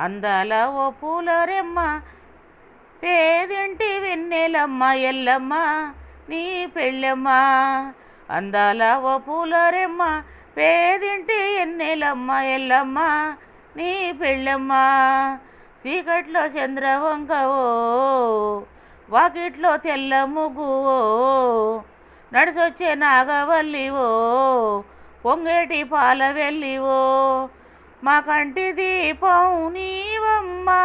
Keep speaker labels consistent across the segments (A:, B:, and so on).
A: అందాల ఓ పూలరెమ్మ పేదింటి వెన్నెలమ్మ ఎల్లమ్మ నీ పెళ్ళమ్మ. అందాల ఓ పూలరెమ్మ పేదింటి ఎన్నెలమ్మ ఎల్లమ్మ నీ పెళ్ళమ్మ. చీకట్లో చంద్రవంకవో వాకిట్లో తెల్ల ముగ్గువో నడిసొచ్చే నాగవల్లివో పొంగేటి పాల వెళ్ళివో మా కంటి దీపం నీవమ్మా.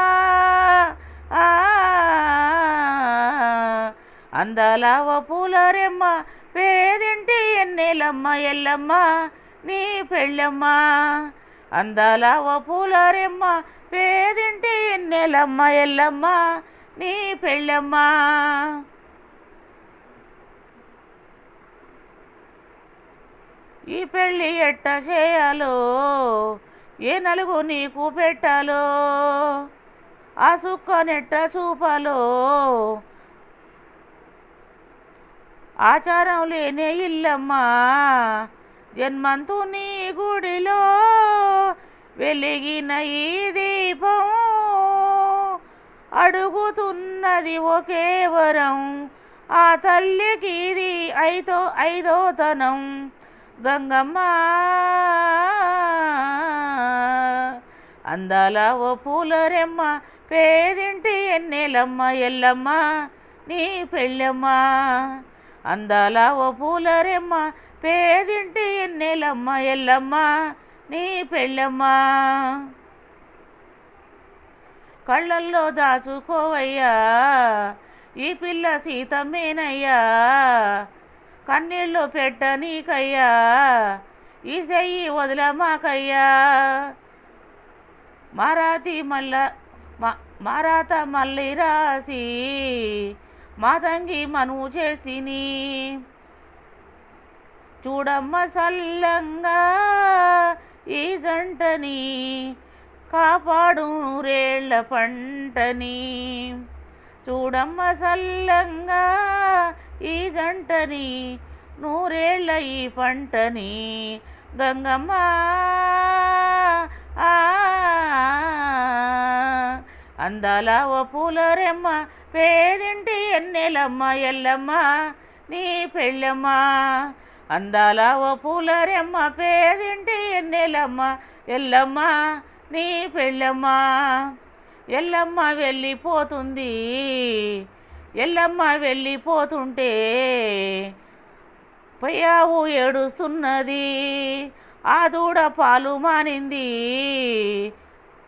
A: అందాల ఓ పూలరెమ్మ పేదింటి ఎన్నెలమ్మ ఎల్లమ్మ నీ పెళ్ళమ్మ. అందాల ఓ పూలరెమ్మ పేదింటి ఎన్నెలమ్మ ఎల్లమ్మ నీ పెళ్ళమ్మ. ఈ పెళ్ళి ఎట్ట చేయాలో ఏ నలుగు నీకు పెట్టాలో ఆ సుక్కనెట్ట చూపాలో ఆచారం లేనే ఇల్లమ్మా. జన్మంతు నీ గుడిలో వెలిగిన ఈ దీపం అడుగుతున్నది ఒకే వరం ఆ తల్లికి ఇది ఐదోతనం. గంగమ్మ అందాల ఓ పూలరెమ్మ పేదింటి ఎన్నెలమ్మ ఎల్లమ్మ నీ పెళ్ళమ్మ. అందాల ఓ పూలరెమ్మ పేదింటి ఎన్నెలమ్మ ఎల్లమ్మ నీ పెళ్ళమ్మ. కళ్ళల్లో దాచుకోవయ్యా ఈ పిల్ల సీతమ్మేనయ్యా కన్నీళ్ళు పెట్టనీకయ్యా ఈ చెయ్యి వదలమాకయ్యా. మారాత మళ్ళీ రాసి మా తంగి మనువు చేసిని చూడమ్మ సల్లంగా ఈ జంటని కాపాడు రేళ్ల పంటని. చూడమ్మ సల్లంగా ఈ జంటని నూరేళ్ల ఈ పంటని. గంగమ్మ అందాల ఓ పూలరెమ్మ పేదింటి ఎన్నెలమ్మ ఎల్లమ్మ నీ పెళ్ళమ్మ. అందాల ఓ పూలరెమ్మ పేదింటి ఎన్నెలమ్మ ఎల్లమ్మ నీ పెళ్ళమ్మ. ఎల్లమ్మ వెళ్ళిపోతుంది ఎల్లమ్మ వెళ్ళిపోతుంటే పొయ్యావు ఏడుస్తున్నది ఆ దూడ పాలు మానింది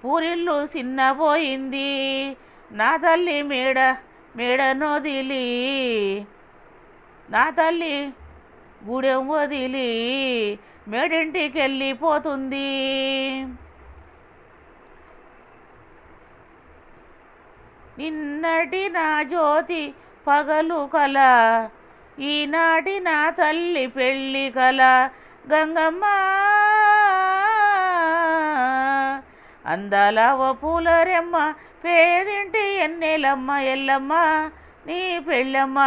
A: పూరిల్లు చిన్నపోయింది నా తల్లి మేడనొదిలి నా తల్లి గూడెం వదిలి మేడింటికి వెళ్ళిపోతుంది. నిన్నటి నా జ్యోతి పగలు కల ఈనాటి నా తల్లి పెళ్ళి కల. గంగమ్మ అందాల ఓ పూలరెమ్మ పేదింటి ఎన్నెలమ్మ ఎల్లమ్మ నీ పెళ్ళమ్మ.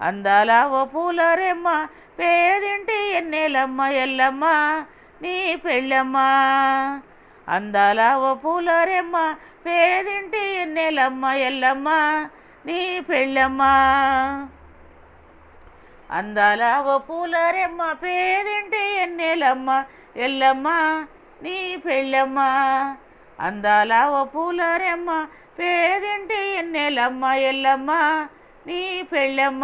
A: అందాల ఓ పూలరెమ్మ పేదింటి ఎన్నెలమ్మ ఎల్లమ్మ నీ పెళ్ళమ్మ. అందాల ఓ పూలరెమ్మ పేదింటి ఎన్నెలమ్మ ఎల్లమ్మ నీ పెళ్ళమ్మ. అందాల ఓ పూలరెమ్మ పేదింటి ఎన్నెలమ్మ ఎల్లమ్మ నీ పెళ్ళమ్మ. అందాల ఓ పూలరెమ్మ పేదింటి ఎన్నెలమ్మ ఎల్లమ్మ నీ పెళ్ళమ్మ.